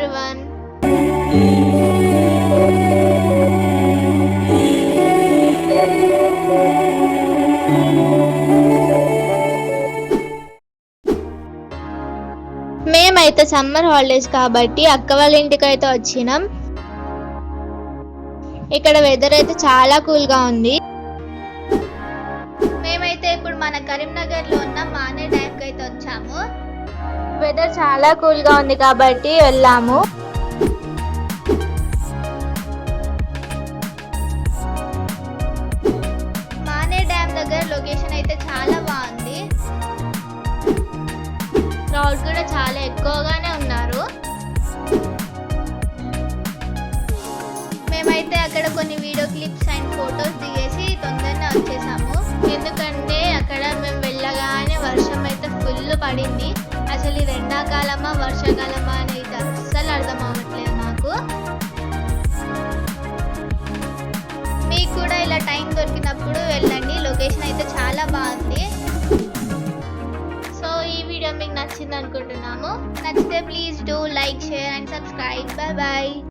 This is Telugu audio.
everyone. మేమైతే సమ్మర్ హాలిడేస్ కాబట్టి అక్క వాళ్ళ ఇంటికి అయితే వచ్చినాం. ఇక్కడ వెదర్ అయితే చాలా కూల్గా ఉంది. మేమైతే ఇప్పుడు మన కరీంనగర్లో ఉన్న మానే డ్యామ్కి అయితే వచ్చాము. వెదర్ చాలా కూల్గా ఉంది కాబట్టి వెళ్ళాము. మానే డ్యామ్ దగ్గర లొకేషన్ అయితే చాలా బాగుంది. క్రౌడ్ కూడా చాలా ఎక్కువగానే ఉన్నారు. మేమైతే అక్కడ కొన్ని వీడియో క్లిప్స్ అండ్ ఫొటోస్ దిగేసి తొందరగా వచ్చేసాము. ఎందుకంటే అక్కడ మేము వెళ్ళగానే వర్షం అయితే ఫుల్ పడింది. అసలు ఇది ఎండాకాలమా వర్షాకాలమా అనేది అస్సలు అర్థం అవ్వట్లేదు మాకు. మీకు కూడా ఇలా టైం దొరికినప్పుడు వెళ్ళండి. లొకేషన్ అయితే చాలా బాగుంది. సో ఈ వీడియో మీకు నచ్చింది అనుకుంటున్నాము. నచ్చితే please do like, share and subscribe. Bye bye.